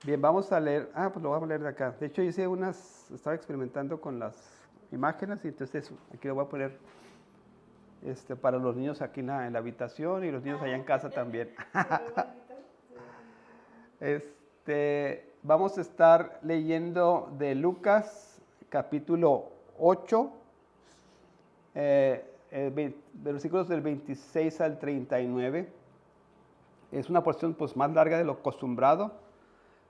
Bien, vamos a leer. Pues lo vamos a leer de acá. De hecho, estaba experimentando con las imágenes y entonces aquí lo voy a poner para los niños aquí en la habitación y los niños allá en casa también. Vamos a estar leyendo de Lucas, capítulo 8, versículos del 26 al 39. Es una porción pues más larga de lo acostumbrado,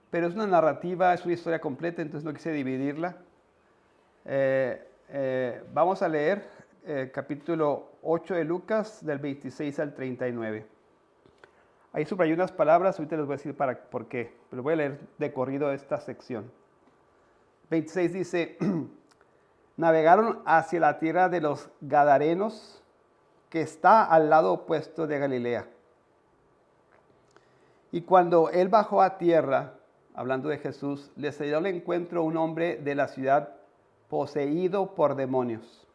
pero es una narrativa, es una historia completa, entonces no quise dividirla. Vamos a leer capítulo 8 de Lucas, del 26 al 39. Ahí subrayé unas palabras, ahorita les voy a decir por qué, pero voy a leer de corrido esta sección. 26 dice, navegaron hacia la tierra de los Gadarenos, que está al lado opuesto de Galilea. Y cuando él bajó a tierra, hablando de Jesús, le salió al encuentro un hombre de la ciudad poseído por demonios,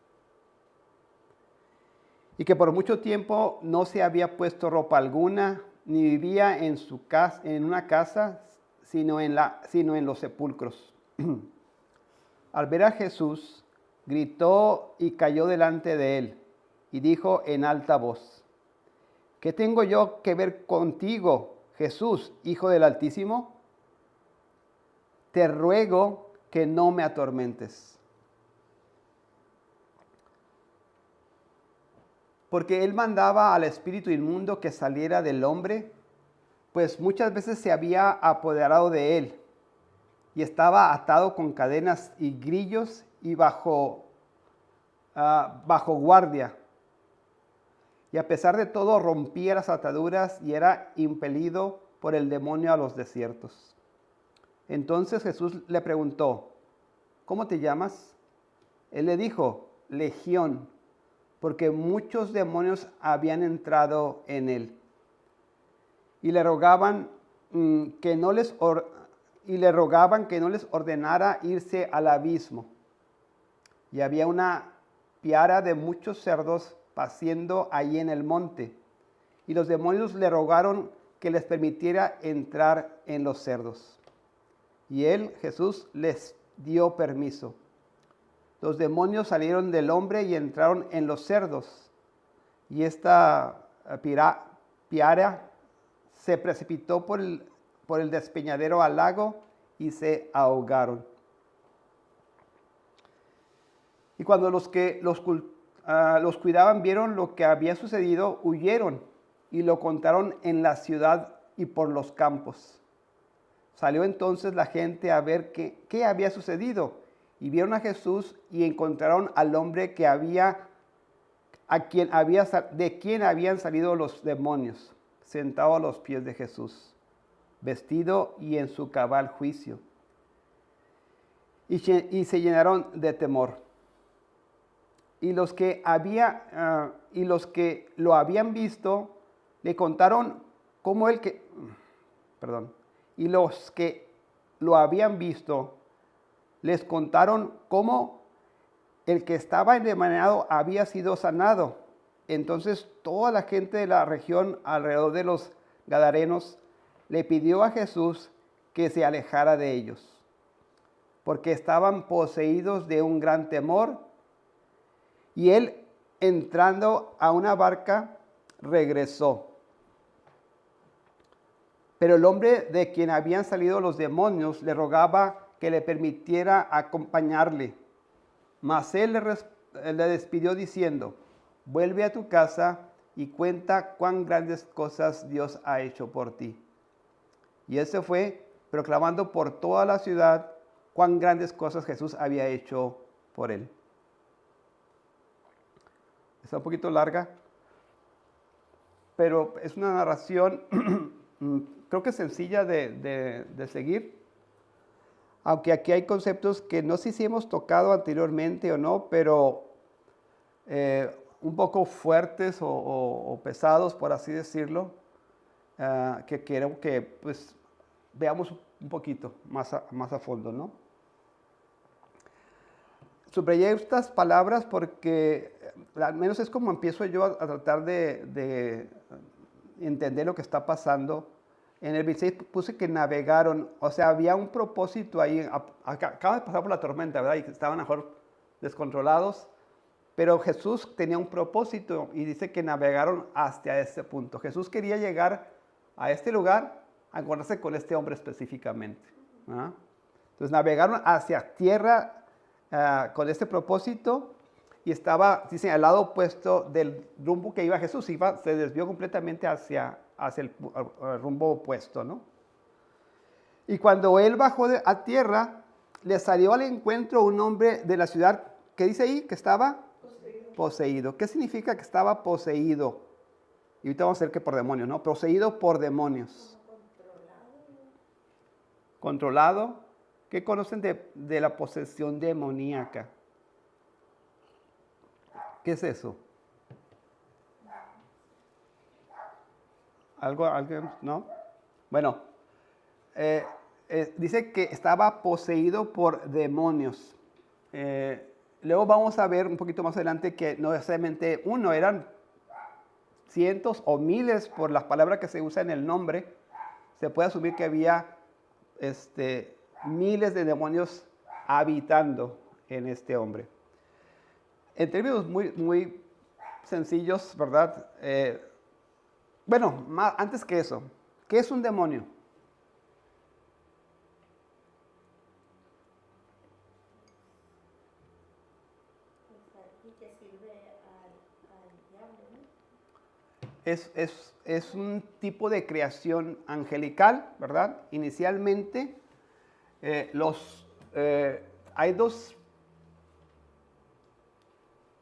y que por mucho tiempo no se había puesto ropa alguna, ni vivía en una casa, sino en los sepulcros. Al ver a Jesús, gritó y cayó delante de él, y dijo en alta voz, ¿qué tengo yo que ver contigo, Jesús, Hijo del Altísimo? Te ruego que no me atormentes. Porque él mandaba al espíritu inmundo que saliera del hombre, pues muchas veces se había apoderado de él y estaba atado con cadenas y grillos y bajo guardia. Y a pesar de todo rompía las ataduras y era impelido por el demonio a los desiertos. Entonces Jesús le preguntó, ¿cómo te llamas? Él le dijo, Legión, porque muchos demonios habían entrado en él. Y le rogaban que no les ordenara irse al abismo. Y había una piara de muchos cerdos paciendo allí en el monte. Y los demonios le rogaron que les permitiera entrar en los cerdos. Y él, Jesús, les dio permiso. Los demonios salieron del hombre y entraron en los cerdos. Y esta piara se precipitó por el despeñadero al lago y se ahogaron. Y cuando los que los cuidaban vieron lo que había sucedido, huyeron y lo contaron en la ciudad y por los campos. Salió entonces la gente a ver qué había sucedido. Y vieron a Jesús y encontraron al hombre de quien habían salido los demonios, sentado a los pies de Jesús, vestido y en su cabal juicio. Y se llenaron de temor. Y los que lo habían visto le contaron cómo y los que lo habían visto les contaron cómo el que estaba endemoniado había sido sanado. Entonces toda la gente de la región alrededor de los Gadarenos le pidió a Jesús que se alejara de ellos, porque estaban poseídos de un gran temor. Y él, entrando a una barca, regresó. Pero el hombre de quien habían salido los demonios le rogaba que le permitiera acompañarle. Mas él le despidió diciendo, vuelve a tu casa y cuenta cuán grandes cosas Dios ha hecho por ti. Y él se fue proclamando por toda la ciudad cuán grandes cosas Jesús había hecho por él. Está un poquito larga, pero es una narración creo que sencilla de seguir. Aunque aquí hay conceptos que no sé si hemos tocado anteriormente o no, pero un poco fuertes o pesados, por así decirlo, que quiero que pues, veamos un poquito más a fondo, ¿no? Subrayé estas palabras porque al menos es como empiezo yo a tratar de entender lo que está pasando En el 26 puse que navegaron, o sea, había un propósito ahí. Acaba de pasar por la tormenta, ¿verdad? Y estaban mejor descontrolados. Pero Jesús tenía un propósito y dice que navegaron hasta ese punto. Jesús quería llegar a este lugar a encontrarse con este hombre específicamente, ¿verdad? Entonces navegaron hacia tierra con este propósito y estaba, dice, al lado opuesto del rumbo que iba Jesús. Se desvió completamente hacia el rumbo opuesto, ¿no? Y cuando él bajó a tierra, le salió al encuentro un hombre de la ciudad, ¿qué dice ahí? Que estaba poseído. ¿Qué significa que estaba poseído? Y ahorita vamos a ver que por demonios, ¿no? Poseído por demonios. Controlado. ¿Qué conocen de la posesión demoníaca? ¿Qué es eso? ¿Algo, no? Bueno, dice que estaba poseído por demonios. Luego vamos a ver un poquito más adelante que no necesariamente uno, eran cientos o miles por las palabras que se usan en el nombre. Se puede asumir que había miles de demonios habitando en este hombre. En términos muy, muy sencillos, ¿verdad? Bueno, antes que eso, ¿qué es un demonio? Es un tipo de creación angelical, ¿verdad? Inicialmente, hay dos,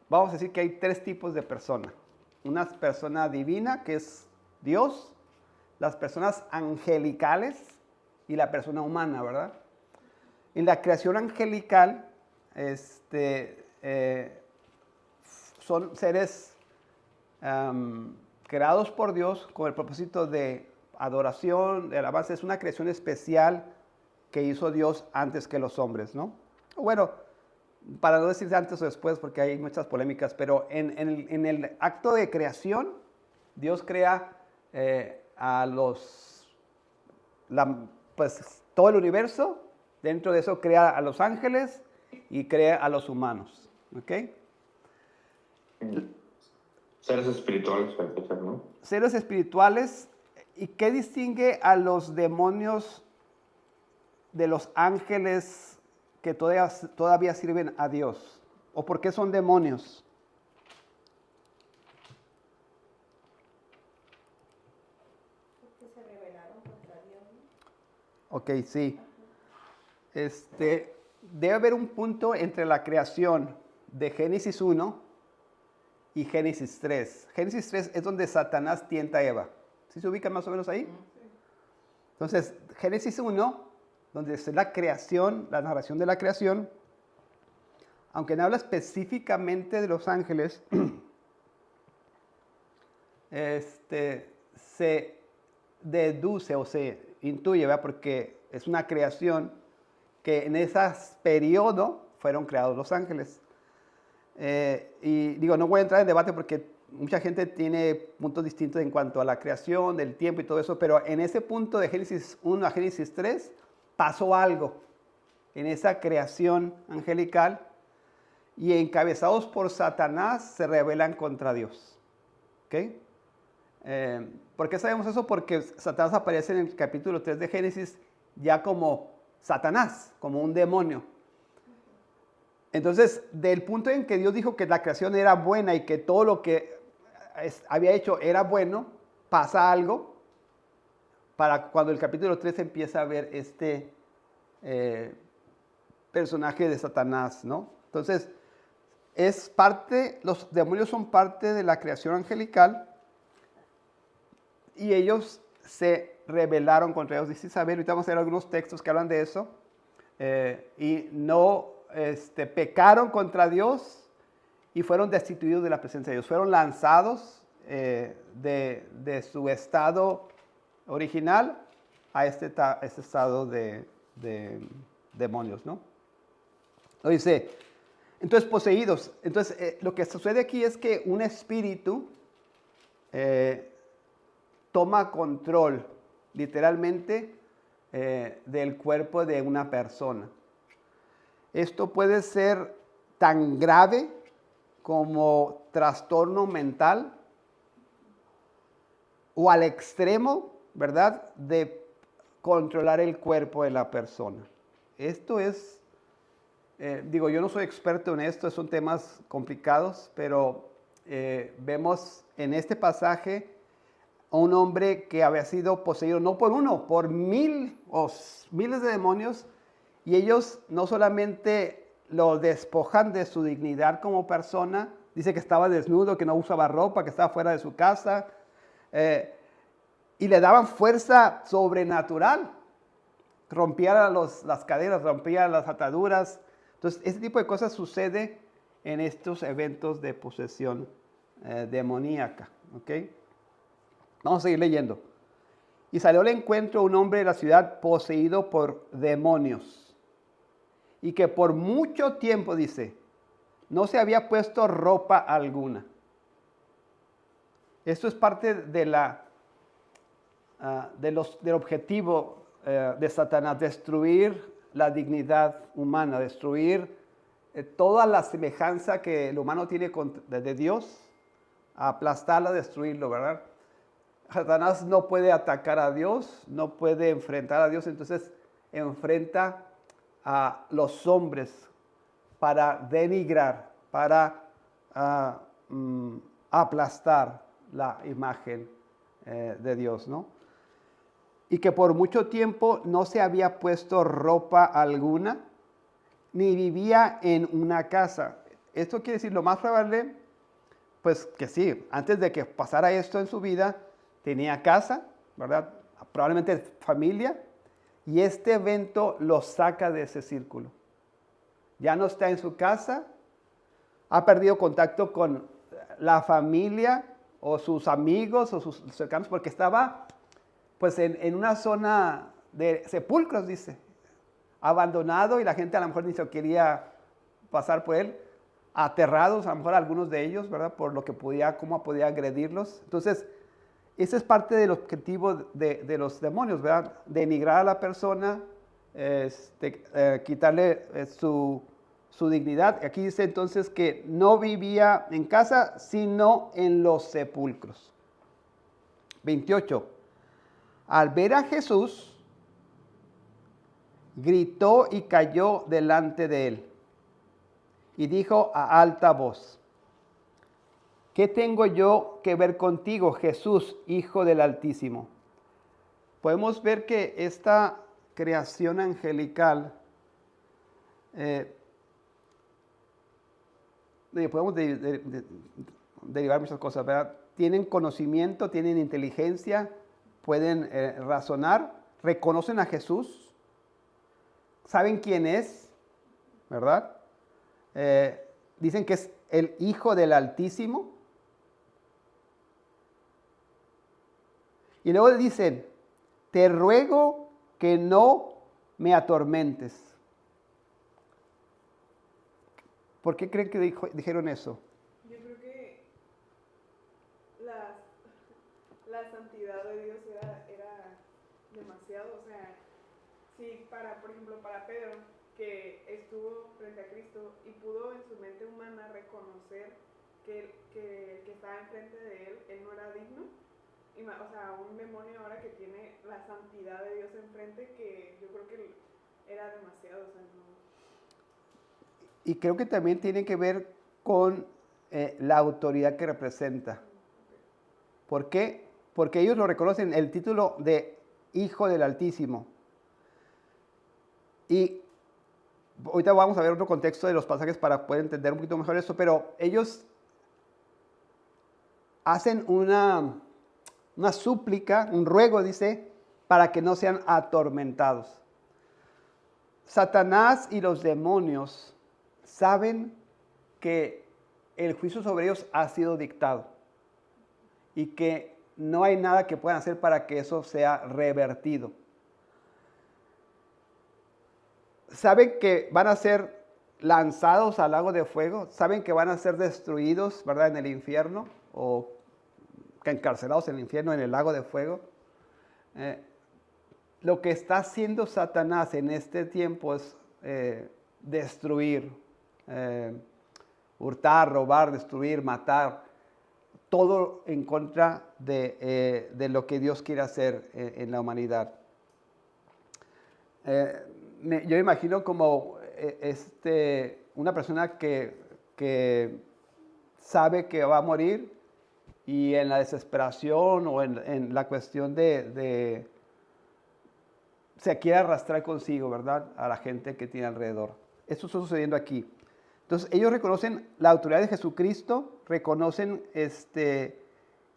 vamos a decir que hay tres tipos de personas. Una persona divina, que es Dios, las personas angelicales y la persona humana, ¿verdad? En la creación angelical, son seres creados por Dios con el propósito de adoración, de alabanza. Es una creación especial que hizo Dios antes que los hombres, ¿no? Bueno, para no decir antes o después, porque hay muchas polémicas, pero en el acto de creación, Dios crea pues todo el universo. Dentro de eso crea a los ángeles y crea a los humanos, ¿ok? Seres espirituales, ¿no? Seres espirituales. ¿Y qué distingue a los demonios de los ángeles que todavía sirven a Dios? ¿O por qué son demonios? Porque se rebelaron contra Dios, ¿no? Ok, sí. Debe haber un punto entre la creación de Génesis 1 y Génesis 3. Génesis 3 es donde Satanás tienta a Eva. ¿Sí se ubican más o menos ahí? Sí. Entonces, Génesis 1, donde es la creación, la narración de la creación, aunque no habla específicamente de los ángeles, se deduce o se intuye, ¿verdad? Porque es una creación que en ese periodo fueron creados los ángeles. Y digo, no voy a entrar en debate porque mucha gente tiene puntos distintos en cuanto a la creación, del tiempo y todo eso, pero en ese punto de Génesis 1 a Génesis 3 pasó algo en esa creación angelical y encabezados por Satanás se rebelan contra Dios. ¿Ok? ¿Por qué sabemos eso? Porque Satanás aparece en el capítulo 3 de Génesis ya como Satanás, como un demonio. Entonces, del punto en que Dios dijo que la creación era buena y que todo lo que había hecho era bueno, pasa algo para cuando el capítulo 3 empieza a ver este personaje de Satanás, ¿no? Entonces, los demonios son parte de la creación angelical y ellos se rebelaron contra Dios. Dice Isabel, ahorita vamos a ver algunos textos que hablan de eso, y no pecaron contra Dios y fueron destituidos de la presencia de Dios. Fueron lanzados de su estado original a este estado de demonios, ¿no? Lo dice, entonces poseídos. Entonces lo que sucede aquí es que un espíritu toma control literalmente, del cuerpo de una persona. Esto puede ser tan grave como trastorno mental o al extremo, ¿verdad?, de controlar el cuerpo de la persona. Esto es, yo no soy experto en esto, son temas complicados, pero vemos en este pasaje a un hombre que había sido poseído no por uno, por miles de demonios, y ellos no solamente lo despojan de su dignidad como persona, dice que estaba desnudo, que no usaba ropa, que estaba fuera de su casa, y le daban fuerza sobrenatural, rompía las cadenas, rompía las ataduras. Entonces, ese tipo de cosas sucede en estos eventos de posesión demoníaca. ¿Okay? Vamos a seguir leyendo. Y salió al encuentro un hombre de la ciudad poseído por demonios, y que por mucho tiempo, dice, no se había puesto ropa alguna. Esto es parte del objetivo de Satanás, destruir la dignidad humana, destruir toda la semejanza que el humano tiene de Dios, aplastarla, destruirlo, ¿verdad? Satanás no puede atacar a Dios, no puede enfrentar a Dios, entonces enfrenta a los hombres para denigrar, para aplastar la imagen de Dios, ¿no? Y que por mucho tiempo no se había puesto ropa alguna, ni vivía en una casa. Esto quiere decir, lo más probable, pues que sí, antes de que pasara esto en su vida, tenía casa, ¿verdad? Probablemente familia, y este evento lo saca de ese círculo. Ya no está en su casa, ha perdido contacto con la familia o sus amigos o sus cercanos, porque estaba pues en una zona de sepulcros, dice, abandonado, y la gente a lo mejor ni se quería pasar por él, aterrados, a lo mejor algunos de ellos, ¿verdad? Por lo que cómo podía agredirlos. Entonces, ese es parte del objetivo de los demonios, ¿verdad? Denigrar a la persona, quitarle su dignidad. Aquí dice entonces que no vivía en casa, sino en los sepulcros. 28. Al ver a Jesús, gritó y cayó delante de él, y dijo a alta voz: ¿qué tengo yo que ver contigo, Jesús, Hijo del Altísimo? Podemos ver que esta creación angelical, podemos derivar muchas cosas, ¿verdad? Tienen conocimiento, tienen inteligencia, pueden razonar, reconocen a Jesús, saben quién es, ¿verdad? Dicen que es el Hijo del Altísimo. Y luego dicen: te ruego que no me atormentes. ¿Por qué creen que dijeron eso? Yo creo que la santidad de Dios era demasiado. O sea, sí, por ejemplo, para Pedro, que estuvo frente a Cristo y pudo en su mente humana reconocer que el que estaba enfrente de él no era digno. O sea, un demonio ahora que tiene la santidad de Dios enfrente, que yo creo que era demasiado. O sea, no. Y creo que también tiene que ver con la autoridad que representa. ¿Por qué? Porque ellos lo reconocen, el título de Hijo del Altísimo. Y ahorita vamos a ver otro contexto de los pasajes para poder entender un poquito mejor esto, pero ellos hacen una súplica, un ruego, dice, para que no sean atormentados. Satanás y los demonios saben que el juicio sobre ellos ha sido dictado y que no hay nada que puedan hacer para que eso sea revertido. Saben que van a ser lanzados al lago de fuego, saben que van a ser destruidos, ¿verdad?, en el infierno, o encarcelados en el infierno, en el lago de fuego. lo que está haciendo Satanás en este tiempo es destruir, hurtar, robar, destruir, matar, todo en contra de lo que Dios quiere hacer en la humanidad. Yo imagino como una persona que sabe que va a morir y en la desesperación o en la cuestión se quiere arrastrar consigo, ¿verdad? A la gente que tiene alrededor. Esto está sucediendo aquí. Entonces, ellos reconocen la autoridad de Jesucristo, reconocen que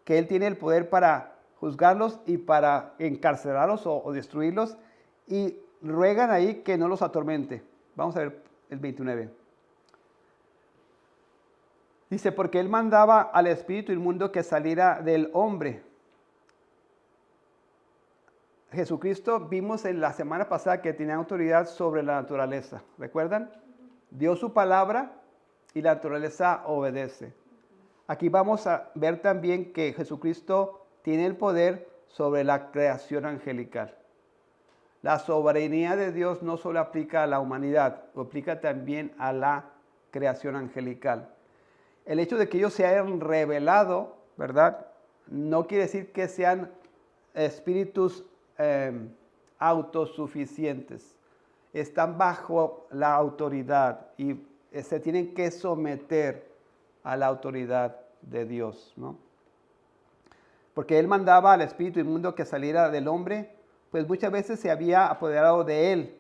Él tiene el poder para juzgarlos y para encarcelarlos o destruirlos, y ruegan ahí que no los atormente. Vamos a ver el 29. Dice, porque Él mandaba al espíritu inmundo que saliera del hombre. Jesucristo vimos en la semana pasada que tenía autoridad sobre la naturaleza. ¿Recuerdan? Dio su palabra y la naturaleza obedece. Aquí vamos a ver también que Jesucristo tiene el poder sobre la creación angelical. La soberanía de Dios no solo aplica a la humanidad, lo aplica también a la creación angelical. El hecho de que ellos se hayan revelado, ¿verdad? No quiere decir que sean espíritus autosuficientes. Están bajo la autoridad y se tienen que someter a la autoridad de Dios, ¿no? Porque Él mandaba al espíritu inmundo que saliera del hombre, pues muchas veces se había apoderado de él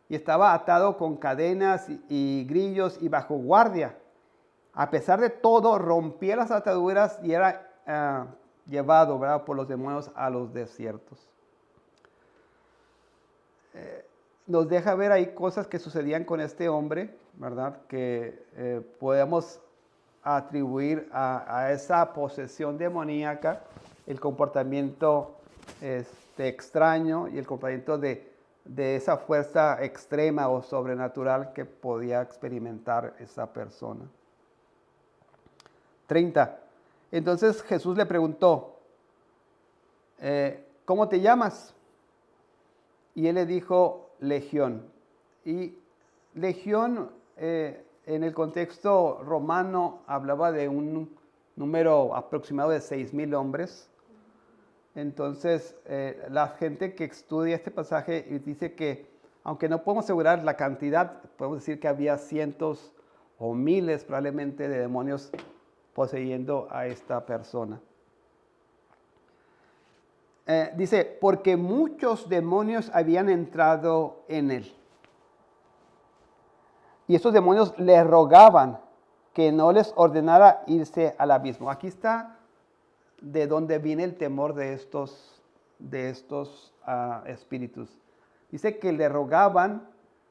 y estaba atado con cadenas y grillos y bajo guardia. A pesar de todo, rompía las ataduras y era llevado, ¿verdad?, por los demonios a los desiertos. Nos deja ver ahí cosas que sucedían con este hombre, ¿verdad?, que podemos atribuir a esa posesión demoníaca, el comportamiento extraño y el comportamiento de esa fuerza extrema o sobrenatural que podía experimentar esa persona. 30. Entonces Jesús le preguntó, ¿cómo te llamas? Y él le dijo, Legión. Y Legión en el contexto romano hablaba de un número aproximado de 6,000 hombres. Entonces, la gente que estudia este pasaje dice que, aunque no podemos asegurar la cantidad, podemos decir que había cientos o miles probablemente de demonios poseyendo a esta persona. Dice, porque muchos demonios habían entrado en él. Y estos demonios le rogaban que no les ordenara irse al abismo. Aquí está de dónde viene el temor de estos espíritus. Dice que le rogaban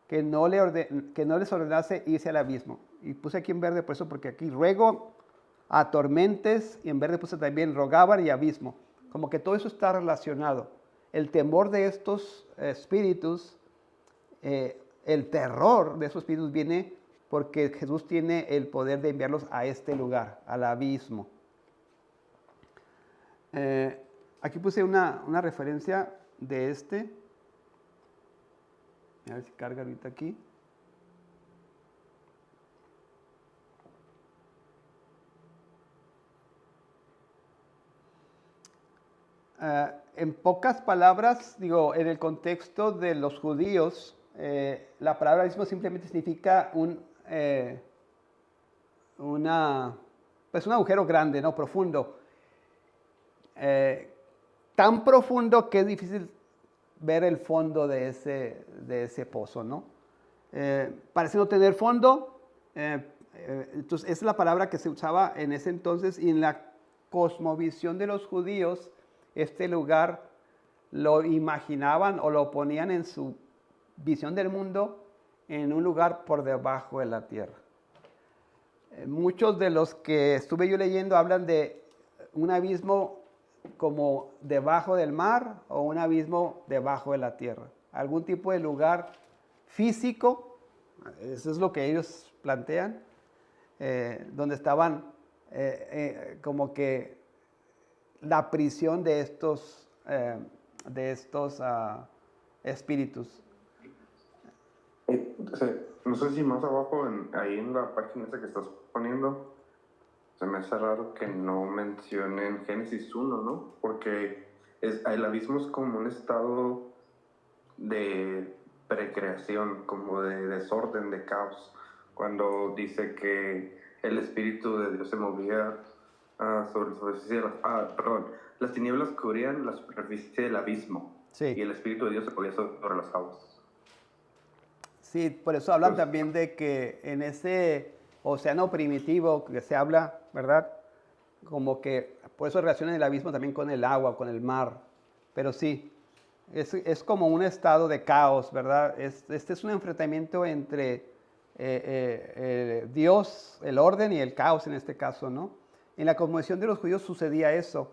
que no les ordenase irse al abismo. Y puse aquí en verde por eso, porque aquí ruego, atormentes, y en verde puse también rogaban y abismo. Como que todo eso está relacionado. El temor de estos espíritus, el terror de esos espíritus viene porque Jesús tiene el poder de enviarlos a este lugar, al abismo. Aquí puse una referencia de a ver si carga ahorita aquí. En pocas palabras, en el contexto de los judíos, la palabra abismo simplemente significa un agujero grande, ¿no? Profundo. Tan profundo que es difícil ver el fondo de ese pozo, ¿no? Parece no tener fondo. Entonces, esa es la palabra que se usaba en ese entonces, y en la cosmovisión de los judíos, este lugar lo imaginaban o lo ponían en su visión del mundo en un lugar por debajo de la tierra. Muchos de los que estuve yo leyendo hablan de un abismo como debajo del mar o un abismo debajo de la tierra. Algún tipo de lugar físico, eso es lo que ellos plantean, donde estaban como que la prisión de estos de estos espíritus. No sé si más abajo, ahí en la página esa que estás poniendo, se me hace raro que no mencionen Génesis 1, ¿no? Porque el abismo es como un estado de precreación, como de desorden, de caos. Cuando dice que el Espíritu de Dios se movía sobre la superficie las tinieblas cubrían la superficie del abismo. Sí. Y el Espíritu de Dios se movía sobre las aguas. Sí, por eso hablan Pues, también de que en ese océano primitivo que se habla, ¿verdad? Como que por eso relacionan el abismo también con el agua, con el mar. Pero sí, es como un estado de caos, ¿verdad? Este es un enfrentamiento entre Dios, el orden y el caos en este caso, ¿no? En la cosmovisión de los judíos sucedía eso.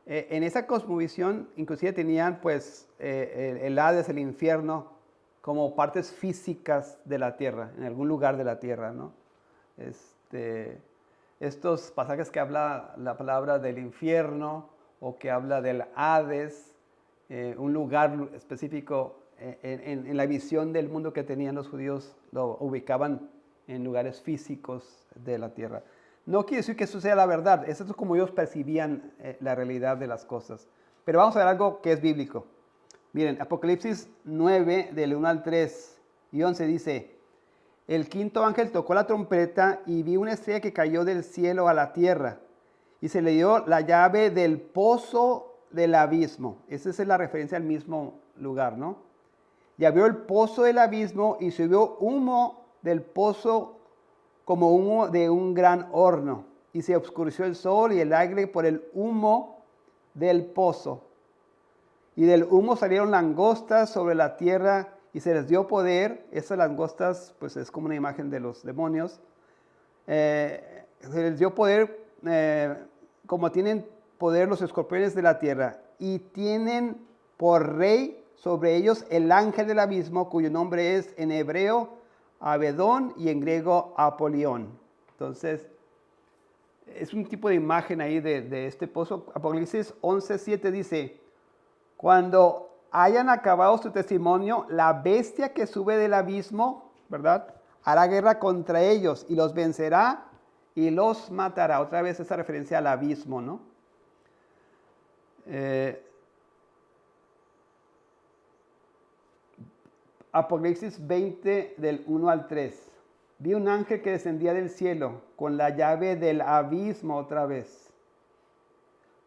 En esa cosmovisión inclusive tenían pues el Hades, el infierno, como partes físicas de la tierra, en algún lugar de la tierra, ¿no? Estos pasajes que habla la palabra del infierno o que habla del Hades, un lugar específico en la visión del mundo que tenían los judíos, lo ubicaban en lugares físicos de la tierra. No quiere decir que eso sea la verdad, eso es como ellos percibían la realidad de las cosas. Pero vamos a ver algo que es bíblico. Miren, Apocalipsis 9, del 1 al 3 y 11 dice: el quinto ángel tocó la trompeta y vi una estrella que cayó del cielo a la tierra y se le dio la llave del pozo del abismo. Esa es la referencia al mismo lugar, ¿no? Y abrió el pozo del abismo y subió humo del pozo como humo de un gran horno. Y se oscureció el sol y el aire por el humo del pozo. Y del humo salieron langostas sobre la tierra y se les dio poder. Esas langostas, pues es como una imagen de los demonios. Se les dio poder, como tienen poder los escorpiones de la tierra. Y tienen por rey sobre ellos el ángel del abismo, cuyo nombre es en hebreo Abedón y en griego Apolión. Entonces, es un tipo de imagen ahí de este pozo. Apocalipsis 11:7 dice: cuando hayan acabado su testimonio, la bestia que sube del abismo, ¿verdad?, hará guerra contra ellos y los vencerá y los matará. Otra vez esa referencia al abismo, ¿no? Apocalipsis 20, del 1 al 3. Vi un ángel que descendía del cielo con la llave del abismo otra vez.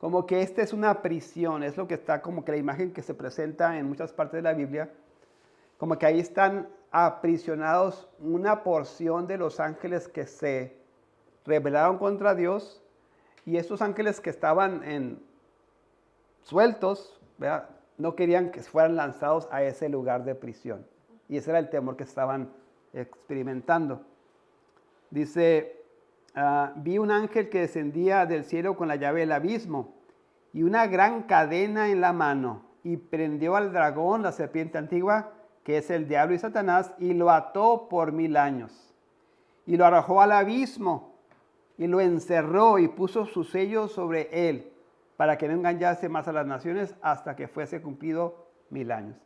Como que esta es una prisión, es lo que está como que la imagen que se presenta en muchas partes de la Biblia. Como que ahí están aprisionados una porción de los ángeles que se rebelaron contra Dios. Y estos ángeles que estaban sueltos, ¿verdad?, no querían que fueran lanzados a ese lugar de prisión. Y ese era el temor que estaban experimentando. Dice: vi un ángel que descendía del cielo con la llave del abismo y una gran cadena en la mano, y prendió al dragón, la serpiente antigua, que es el diablo y Satanás, y lo ató por 1000 años. Y lo arrojó al abismo y lo encerró y puso su sello sobre él, para que no engañase más a las naciones hasta que fuese cumplido 1000 años.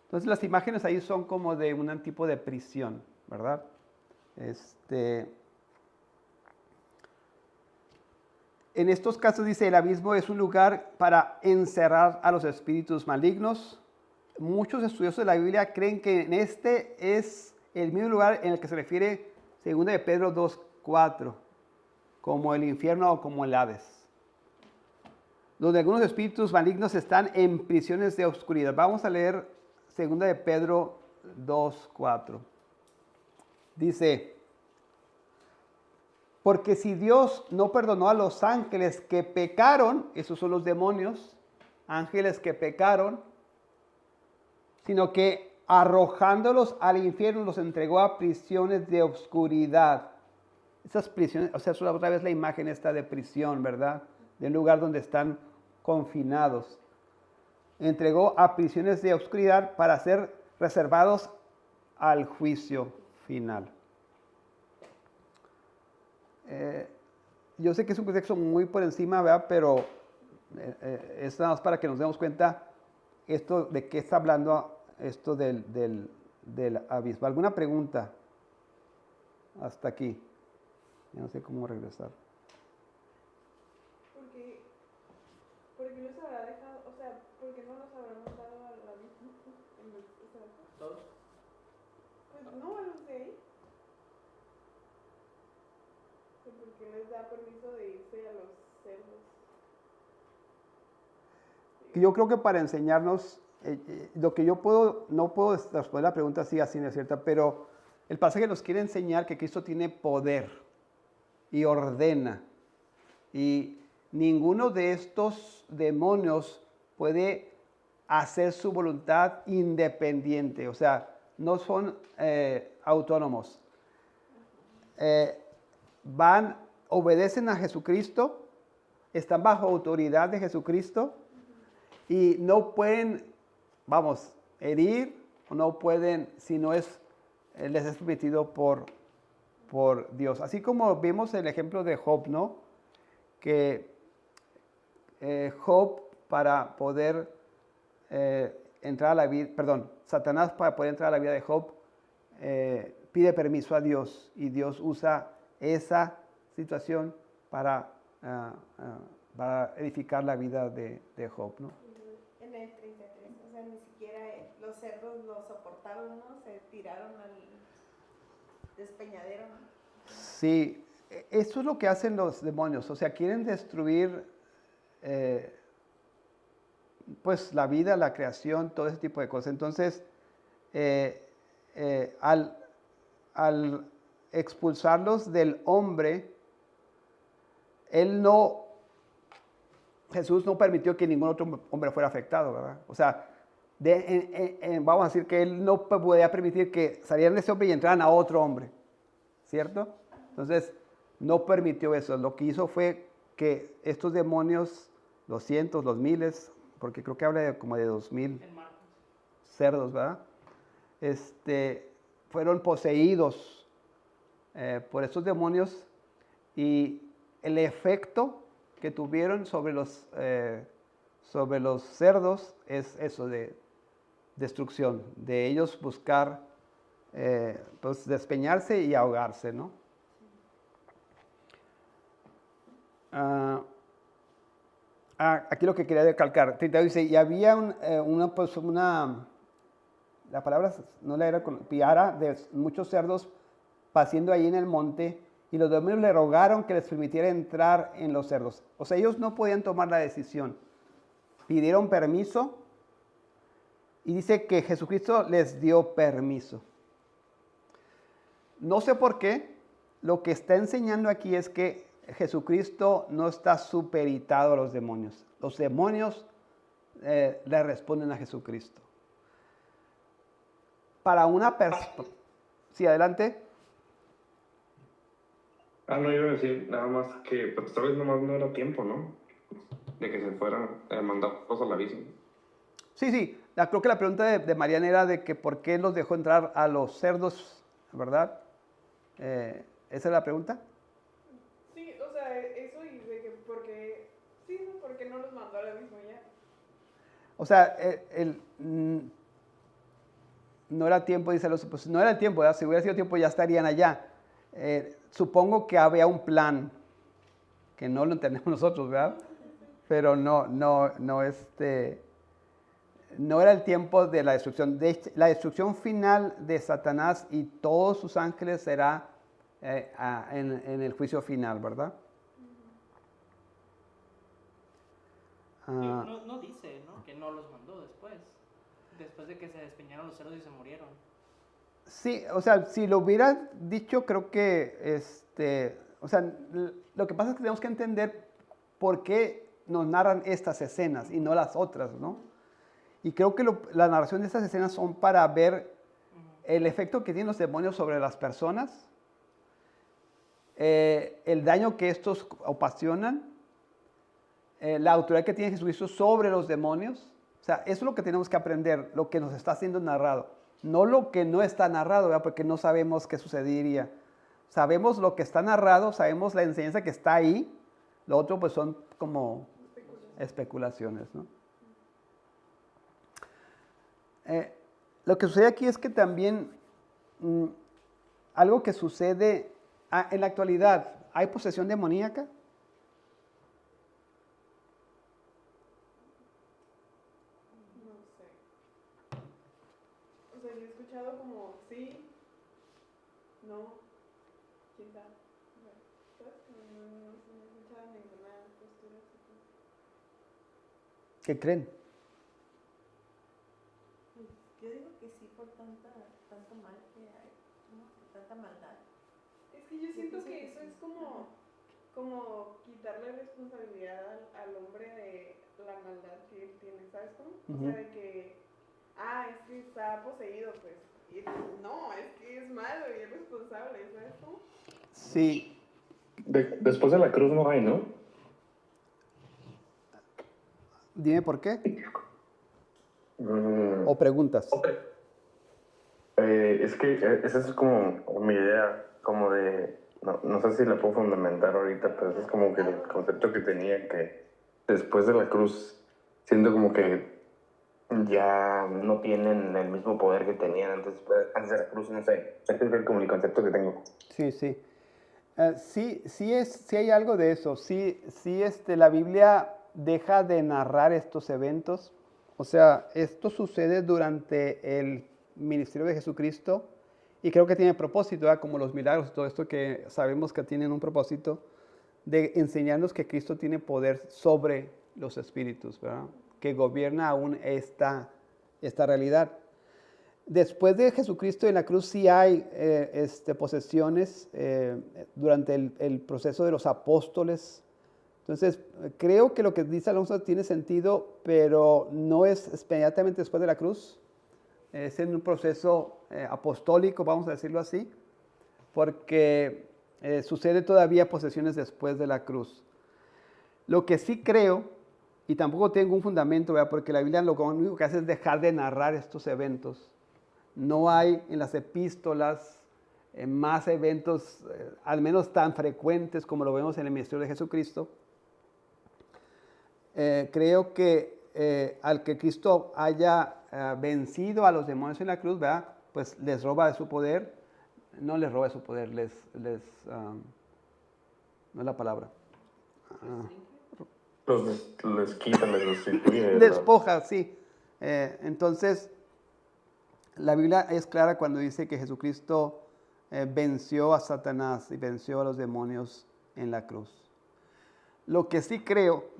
Entonces las imágenes ahí son como de un tipo de prisión, ¿verdad? En estos casos dice: el abismo es un lugar para encerrar a los espíritus malignos. Muchos estudiosos de la Biblia creen que en este es el mismo lugar en el que se refiere 2 de Pedro 2:4, como el infierno o como el Hades, donde algunos espíritus malignos están en prisiones de oscuridad. Vamos a leer 2 de Pedro 2:4. Dice: porque si Dios no perdonó a los ángeles que pecaron, esos son los demonios, ángeles que pecaron, sino que arrojándolos al infierno los entregó a prisiones de oscuridad. Esas prisiones, o sea, otra vez la imagen esta de prisión, ¿verdad?, de un lugar donde están confinados. Entregó a prisiones de oscuridad para ser reservados al juicio final. Yo sé que es un contexto muy por encima, ¿verdad?, pero es nada más para que nos demos cuenta esto, ¿de qué está hablando esto del abismo? ¿Alguna pregunta hasta aquí? Yo no sé cómo regresar. Porque los habrá dejado, o sea, porque no los habrá mandado al abismo. ¿Todos? Pues no, a los de ahí. Porque les da permiso de irse a los cerdos. Yo creo que para enseñarnos, lo que no puedo responder la pregunta así no es cierta, pero el pasaje nos quiere enseñar que Cristo tiene poder y ordena. Y ninguno de estos demonios puede hacer su voluntad independiente, o sea, no son autónomos. Obedecen a Jesucristo, están bajo autoridad de Jesucristo y no pueden, herir o no pueden, si no les es permitido por Dios. Así como vimos el ejemplo de Job, ¿no? Que para poder entrar a la vida, Satanás para poder entrar a la vida de Job pide permiso a Dios y Dios usa esa situación para edificar la vida de Job, ¿no? En el 33, o sea, ni siquiera los cerdos lo soportaron, ¿no? Se tiraron al despeñadero, ¿no? Sí, eso es lo que hacen los demonios, o sea, quieren destruir pues la vida, la creación, todo ese tipo de cosas. Entonces, al expulsarlos del hombre, Jesús no permitió que ningún otro hombre fuera afectado, ¿verdad? O sea, vamos a decir que él no podía permitir que salieran de ese hombre y entraran a otro hombre, ¿cierto? Entonces, no permitió eso. Lo que hizo fue que estos demonios, los cientos, los miles, porque creo que habla como de 2000 cerdos, ¿verdad? Fueron poseídos por estos demonios y el efecto que tuvieron sobre los cerdos es eso de destrucción, de ellos buscar pues despeñarse y ahogarse, ¿no? Aquí lo que quería recalcar, dice, y había la palabra no la era con piara de muchos cerdos paciendo ahí en el monte, y los demonios le rogaron que les permitiera entrar en los cerdos. O sea, ellos no podían tomar la decisión. Pidieron permiso y dice que Jesucristo les dio permiso. No sé por qué, lo que está enseñando aquí es que Jesucristo no está superitado a los demonios. Los demonios le responden a Jesucristo. Para una persona... Sí, adelante. No, iba a decir nada más que pues esta vez nomás no era tiempo, ¿no? De que se fueran mandados al abismo. Sí. Creo que la pregunta de Mariana era de que por qué los dejó entrar a los cerdos, ¿verdad? ¿Esa es la pregunta? Sí, o sea, eso y de que porque no los mandó al abismo ya. O sea, no era tiempo, dice los, pues no era el tiempo, ¿verdad? Si hubiera sido tiempo ya estarían allá. Supongo que había un plan que no lo entendemos nosotros, ¿verdad? Pero no era el tiempo de la destrucción. La destrucción final de Satanás y todos sus ángeles será en el juicio final, ¿verdad? No dice, ¿no? Que no los mandó después de que se despeñaron los cerdos y se murieron. Sí, o sea, si lo hubiera dicho, creo que, o sea, lo que pasa es que tenemos que entender por qué nos narran estas escenas y no las otras, ¿no? Y creo que la narración de estas escenas son para ver el efecto que tienen los demonios sobre las personas, el daño que estos ocasionan, la autoridad que tiene Jesucristo sobre los demonios. O sea, eso es lo que tenemos que aprender, lo que nos está siendo narrado. No lo que no está narrado, ¿verdad? Porque no sabemos qué sucedería. Sabemos lo que está narrado, sabemos la enseñanza que está ahí. Lo otro pues son como especulaciones, ¿no? Lo que sucede aquí es que también algo que sucede en la actualidad, ¿hay posesión demoníaca? No sé. O sea, yo he escuchado como sí, no, quién sabe. O sea, ¿sabes? No he escuchado ninguna postura así como. ¿Qué creen? Pues, yo digo que sí por tanto mal que hay, ¿no? Tanta maldad. Es que yo Yo siento pienso que que eso sí. es como quitarle responsabilidad al hombre de la maldad que él tiene, ¿sabes cómo? O sea, de que, es que está poseído, pues. Y no, es que es malo y es responsable, ¿sabes cómo? Sí. Después de la cruz no hay, ¿no? Dime por qué. Mm, O preguntas. es que esa es como mi idea, como de, no sé si la puedo fundamentar ahorita, pero ese es como que el concepto que tenía, que después de la cruz, siento como que ya no tienen el mismo poder que tenían antes de la cruz, no sé. Ese es como el concepto que tengo. Sí, sí. Sí hay algo de eso. Sí, la Biblia deja de narrar estos eventos. O sea, esto sucede durante el ministerio de Jesucristo y creo que tiene propósito, ¿verdad? Como los milagros y todo esto que sabemos que tienen un propósito de enseñarnos que Cristo tiene poder sobre los espíritus, ¿verdad? Que gobierna aún esta realidad. Después de Jesucristo en la cruz sí hay posesiones durante el proceso de los apóstoles. Entonces, creo que lo que dice Alonso tiene sentido, pero no es inmediatamente después de la cruz. Es en un proceso apostólico, vamos a decirlo así, porque sucede todavía posesiones después de la cruz. Lo que sí creo, y tampoco tengo un fundamento, ¿verdad? Porque la Biblia lo único que hace es dejar de narrar estos eventos. No hay en las epístolas más eventos, al menos tan frecuentes como lo vemos en el ministerio de Jesucristo. Creo que al que Cristo haya vencido a los demonios en la cruz, ¿verdad? Pues les roba de su poder. No les roba de su poder, no es la palabra. Les quita, les restituye. Despoja, sí. Entonces, la Biblia es clara cuando dice que Jesucristo venció a Satanás y venció a los demonios en la cruz. Lo que sí creo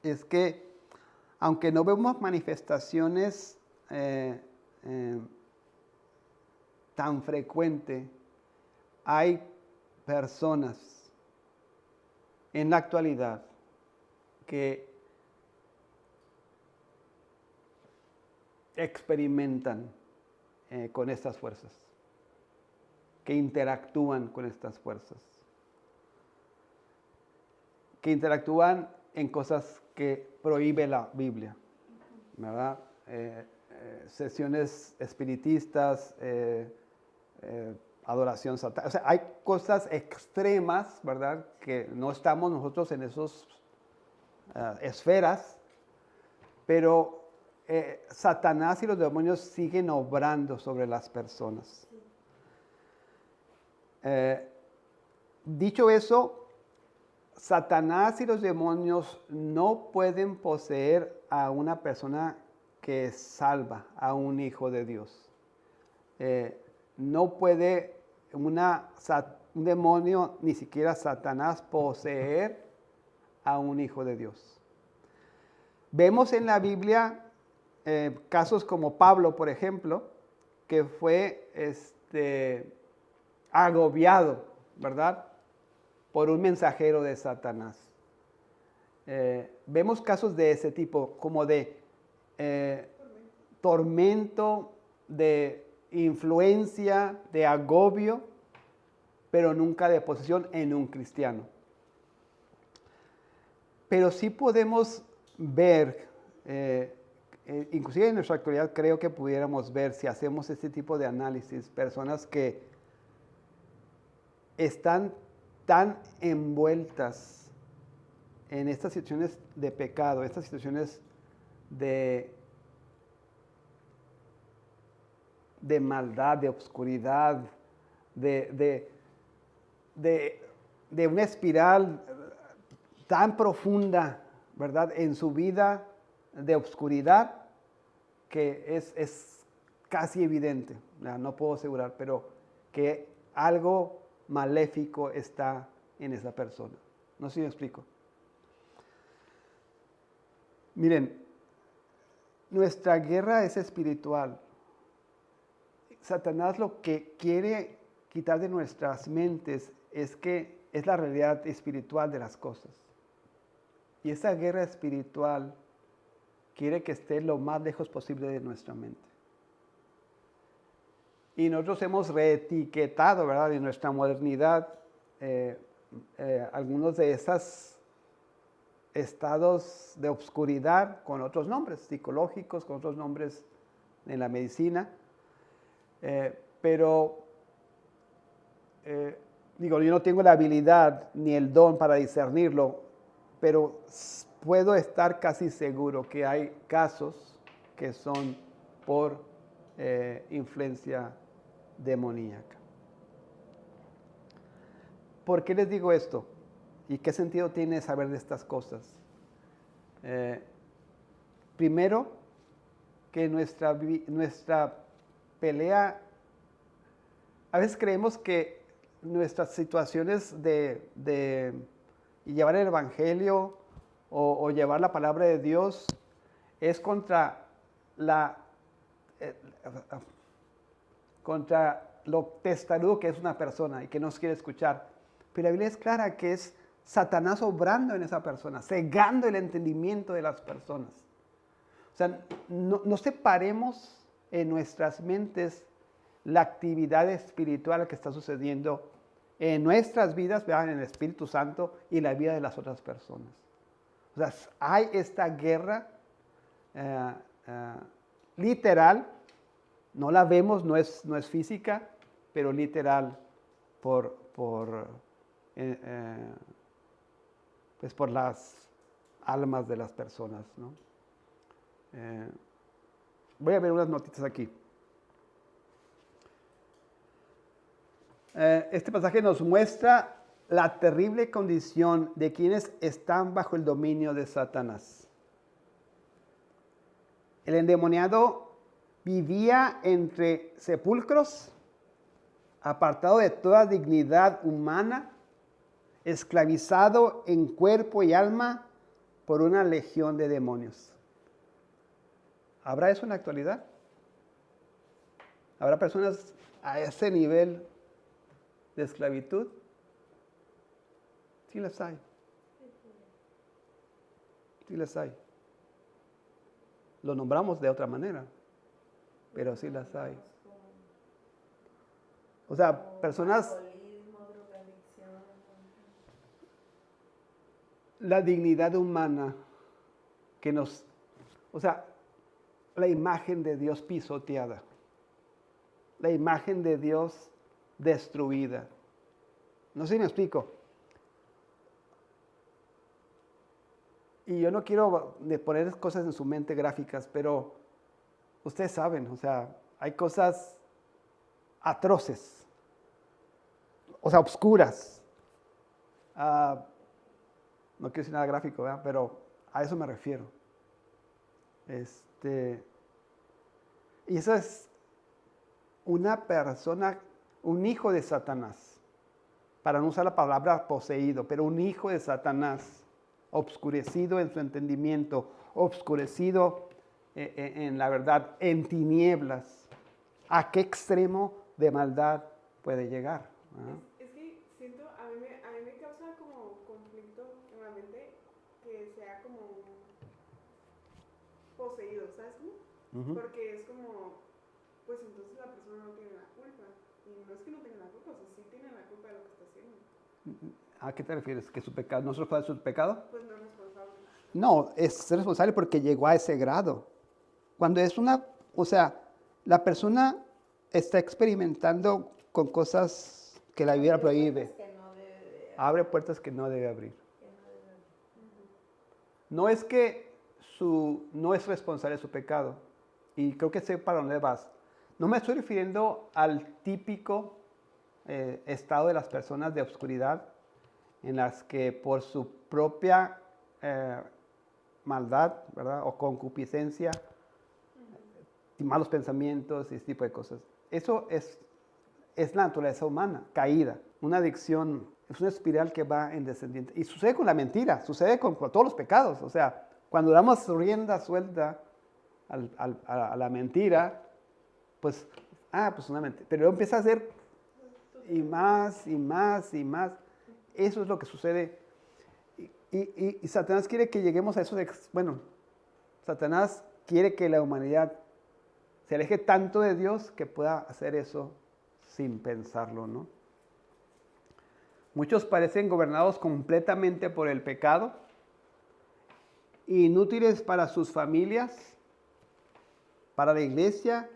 es que, aunque no vemos manifestaciones tan frecuentes, hay personas en la actualidad que experimentan con estas fuerzas, que interactúan con estas fuerzas, que interactúan en cosas que prohíbe la Biblia, ¿verdad? Sesiones espiritistas, adoración satánica. O sea, hay cosas extremas, ¿verdad? Que no estamos nosotros en esas esferas, pero Satanás y los demonios siguen obrando sobre las personas. Dicho eso, Satanás y los demonios no pueden poseer a una persona que es salva, a un hijo de Dios. No puede un demonio, ni siquiera Satanás, poseer a un hijo de Dios. Vemos en la Biblia casos como Pablo, por ejemplo, que fue agobiado, ¿verdad?, por un mensajero de Satanás. Vemos casos de ese tipo, como de tormento, de influencia, de agobio, pero nunca de posesión en un cristiano. Pero sí podemos ver, inclusive en nuestra actualidad creo que pudiéramos ver, si hacemos este tipo de análisis, personas que están tan envueltas en estas situaciones de pecado, estas situaciones de de maldad, de obscuridad, de una espiral tan profunda, ¿verdad? En su vida de obscuridad que es casi evidente, no puedo asegurar, pero que algo maléfico está en esa persona. No sé si me explico. Miren, nuestra guerra es espiritual. Satanás lo que quiere quitar de nuestras mentes es la realidad espiritual de las cosas. Y esa guerra espiritual quiere que esté lo más lejos posible de nuestra mente. Y nosotros hemos reetiquetado, ¿verdad?, en nuestra modernidad algunos de esos estados de obscuridad con otros nombres psicológicos, con otros nombres en la medicina. Pero yo no tengo la habilidad ni el don para discernirlo, pero puedo estar casi seguro que hay casos que son por influencia demoníaca. ¿Por qué les digo esto? ¿Y qué sentido tiene saber de estas cosas? Primero, que nuestra pelea, a veces creemos que nuestras situaciones de llevar el evangelio o llevar la palabra de Dios es contra lo testarudo que es una persona y que no nos quiere escuchar. Pero la Biblia es clara que es Satanás obrando en esa persona, cegando el entendimiento de las personas. O sea, no separemos en nuestras mentes la actividad espiritual que está sucediendo en nuestras vidas, vean, en el Espíritu Santo y la vida de las otras personas. O sea, hay esta guerra literal, no la vemos, no es física, pero literal por las almas de las personas, ¿no? Voy a ver unas notitas aquí. Este pasaje nos muestra la terrible condición de quienes están bajo el dominio de Satanás. El endemoniado vivía entre sepulcros, apartado de toda dignidad humana, esclavizado en cuerpo y alma por una legión de demonios. ¿Habrá eso en la actualidad? ¿Habrá personas a ese nivel de esclavitud? Sí las hay. Sí las hay. Lo nombramos de otra manera, pero sí las hay. O sea, personas... La dignidad humana que nos... O sea, la imagen de Dios pisoteada. La imagen de Dios destruida. No sé si me explico. Y yo no quiero poner cosas en su mente gráficas, pero ustedes saben, o sea, hay cosas atroces, o sea, oscuras. No quiero decir nada gráfico, ¿verdad? Pero a eso me refiero. Y eso es una persona, un hijo de Satanás, para no usar la palabra poseído, pero un hijo de Satanás, obscurecido en su entendimiento, obscurecido en la verdad, en tinieblas. ¿A qué extremo de maldad puede llegar? ¿Ah? Es que siento, a mí me causa como conflicto en la mente que sea como poseído, ¿sabes cómo? Uh-huh. Porque es como, pues entonces la persona no tiene la culpa. Y no es que no tenga la culpa, o sea, sí tiene la culpa de lo que está haciendo. ¿A qué te refieres? ¿Que su pecado no es responsable de su pecado? Pues no es responsable. No, es responsable porque llegó a ese grado. Cuando es o sea, la persona está experimentando con cosas que la Biblia prohíbe. Abre puertas que no debe abrir. No es que no es responsable de su pecado. Y creo que sé para dónde vas. No me estoy refiriendo al típico estado de las personas de obscuridad en las que por su propia maldad, ¿verdad? O concupiscencia, y malos pensamientos y ese tipo de cosas. Eso es la naturaleza humana, caída. Una adicción es una espiral que va en descendiente. Y sucede con la mentira, sucede con todos los pecados. O sea, cuando damos rienda suelta a la mentira, pues una mentira. Pero luego empieza a hacer y más, y más, y más. Eso es lo que sucede. Y Satanás quiere que lleguemos a eso de, bueno, Satanás quiere que la humanidad se aleje tanto de Dios que pueda hacer eso sin pensarlo, ¿no? Muchos parecen gobernados completamente por el pecado, inútiles para sus familias, para la iglesia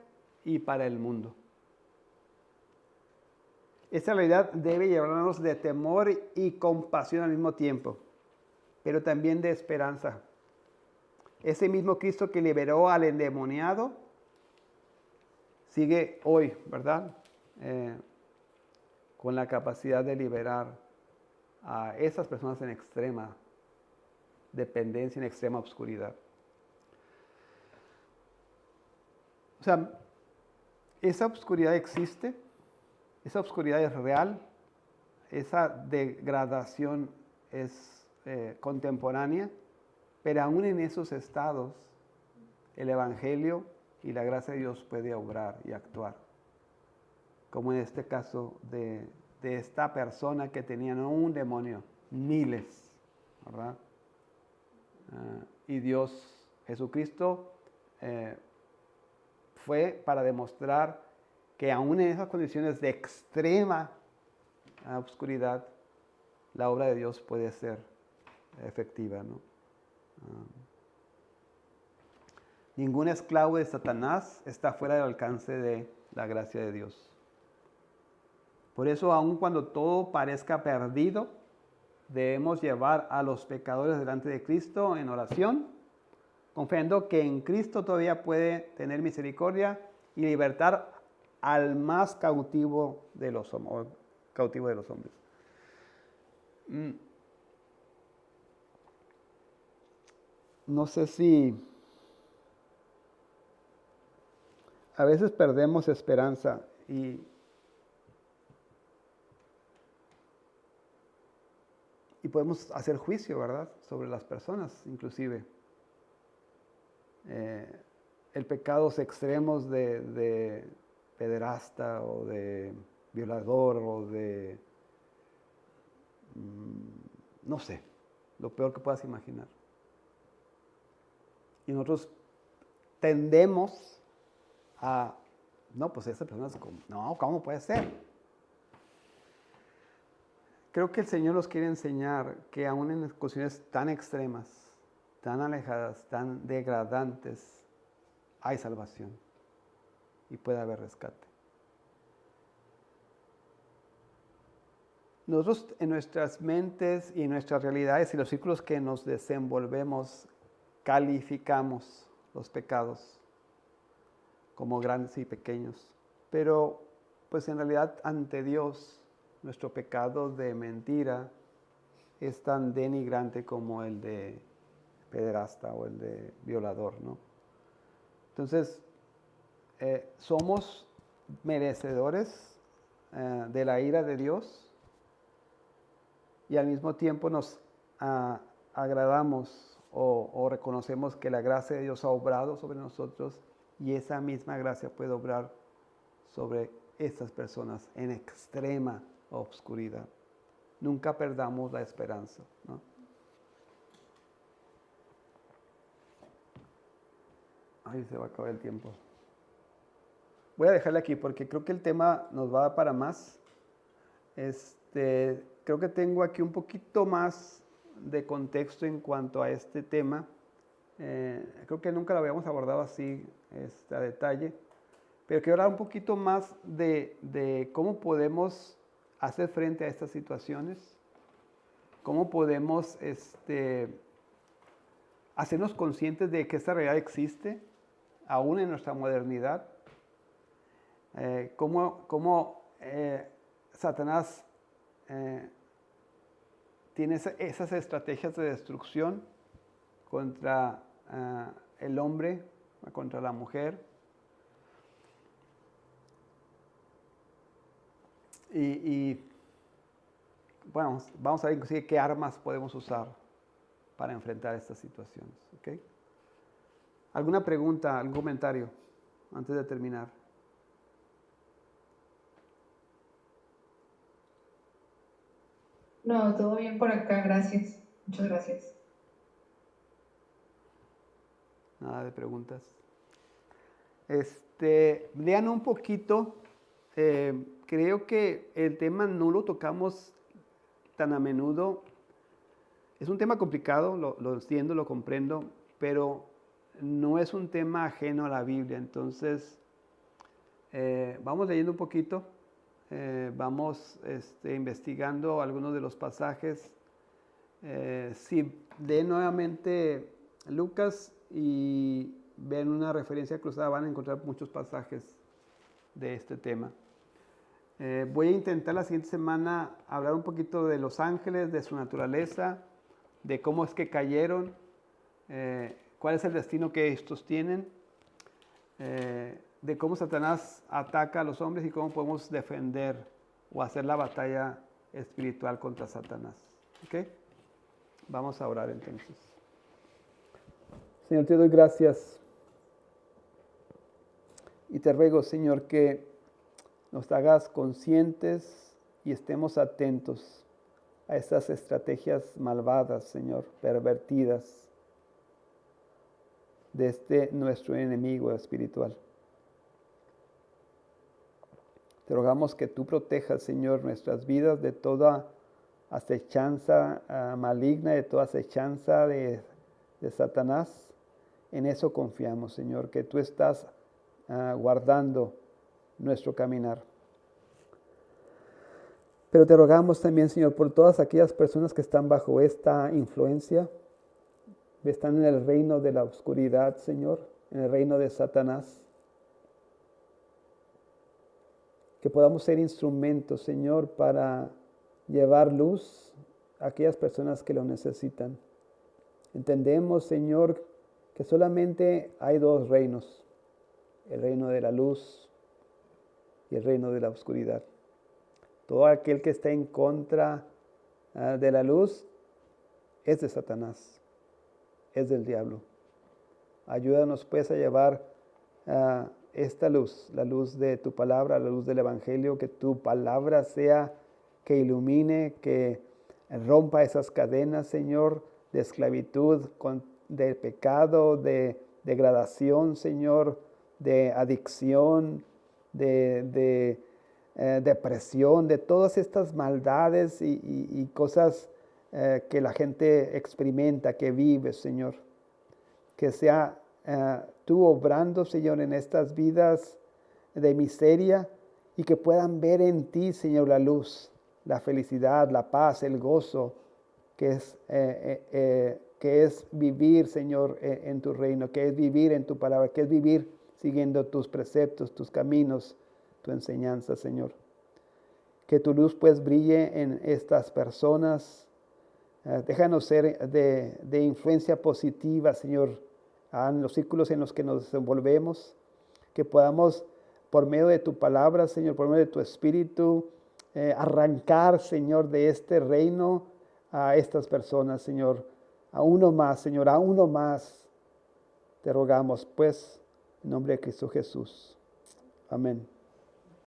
y para el mundo. Esta realidad debe llevarnos de temor y compasión al mismo tiempo, pero también de esperanza. Ese mismo Cristo que liberó al endemoniado sigue hoy, ¿verdad? Con la capacidad de liberar a esas personas en extrema dependencia, en extrema oscuridad. O sea, esa oscuridad existe, esa oscuridad es real, esa degradación es contemporánea, pero aún en esos estados el Evangelio y la gracia de Dios puede obrar y actuar. Como en este caso de esta persona que tenía no un demonio, miles, ¿verdad? Y Dios, Jesucristo, fue para demostrar que aún en esas condiciones de extrema oscuridad, la obra de Dios puede ser efectiva, ¿no? Ningún esclavo de Satanás está fuera del alcance de la gracia de Dios. Por eso, aun cuando todo parezca perdido, debemos llevar a los pecadores delante de Cristo en oración, confiando que en Cristo todavía puede tener misericordia y libertar al más cautivo de los hombres. No sé si a veces perdemos esperanza y podemos hacer juicio, ¿verdad?, sobre las personas, inclusive. El pecados extremos de pederasta o de violador o de, no sé, lo peor que puedas imaginar. Y nosotros tendemos a, no, pues esa persona es como, no, ¿cómo puede ser? Creo que el Señor nos quiere enseñar que aún en cuestiones tan extremas, tan alejadas, tan degradantes, hay salvación y puede haber rescate. Nosotros en nuestras mentes y en nuestras realidades y los círculos que nos desenvolvemos, calificamos los pecados como grandes y pequeños. Pero pues en realidad ante Dios, nuestro pecado de mentira es tan denigrante como el de pederasta o el de violador, ¿no? Entonces, somos merecedores de la ira de Dios y al mismo tiempo nos agradamos o reconocemos que la gracia de Dios ha obrado sobre nosotros y esa misma gracia puede obrar sobre estas personas en extrema oscuridad. Nunca perdamos la esperanza, ¿no? Ay, se va a acabar el tiempo. Voy a dejarle aquí porque creo que el tema nos va a dar para más. Creo que tengo aquí un poquito más de contexto en cuanto a este tema. Creo que nunca lo habíamos abordado así a detalle. Pero quiero hablar un poquito más de cómo podemos hacer frente a estas situaciones, cómo podemos hacernos conscientes de que esta realidad existe, aún en nuestra modernidad, cómo Satanás tiene esas estrategias de destrucción contra el hombre, contra la mujer. Y bueno, vamos a ver inclusive qué armas podemos usar para enfrentar estas situaciones. ¿Okay? ¿Alguna pregunta, algún comentario antes de terminar? No, todo bien por acá, gracias. Muchas gracias. Nada de preguntas. Lean un poquito. Creo que el tema no lo tocamos tan a menudo. Es un tema complicado, lo entiendo, lo comprendo, pero no es un tema ajeno a la Biblia. Entonces, vamos leyendo un poquito, vamos investigando algunos de los pasajes. Si leen nuevamente Lucas y ven una referencia cruzada, van a encontrar muchos pasajes de este tema. Voy a intentar la siguiente semana hablar un poquito de los ángeles, de su naturaleza, de cómo es que cayeron, cuál es el destino que estos tienen, de cómo Satanás ataca a los hombres y cómo podemos defender o hacer la batalla espiritual contra Satanás. ¿Okay? Vamos a orar entonces. Señor, te doy gracias y te ruego, Señor, que nos hagas conscientes y estemos atentos a estas estrategias malvadas, Señor, pervertidas de nuestro enemigo espiritual. Te rogamos que tú protejas, Señor, nuestras vidas de toda acechanza maligna, de toda acechanza de Satanás. En eso confiamos, Señor, que tú estás guardando nuestro caminar. Pero te rogamos también, Señor, por todas aquellas personas que están bajo esta influencia, que están en el reino de la oscuridad, Señor, en el reino de Satanás. Que podamos ser instrumentos, Señor, para llevar luz a aquellas personas que lo necesitan. Entendemos, Señor, que solamente hay dos reinos, el reino de la luz y el reino de la oscuridad. Todo aquel que está en contra de la luz es de Satanás, es del diablo. Ayúdanos pues a llevar esta luz, la luz de tu palabra, la luz del evangelio, que tu palabra sea que ilumine, que rompa esas cadenas, Señor, de esclavitud, de pecado, de degradación, Señor, de adicción, de depresión, de todas estas maldades y cosas que la gente experimenta, que vive, Señor. Que sea tú obrando, Señor, en estas vidas de miseria y que puedan ver en ti, Señor, la luz, la felicidad, la paz, el gozo, que es vivir, Señor, en tu reino, que es vivir en tu palabra, que es vivir siguiendo tus preceptos, tus caminos, tu enseñanza, Señor. Que tu luz pues brille en estas personas. Déjanos ser de influencia positiva, Señor, en los círculos en los que nos desenvolvemos. Que podamos, por medio de tu palabra, Señor, por medio de tu espíritu, arrancar, Señor, de este reino a estas personas, Señor. A uno más, Señor, a uno más. Te rogamos, pues, en nombre de Cristo Jesús. Amén.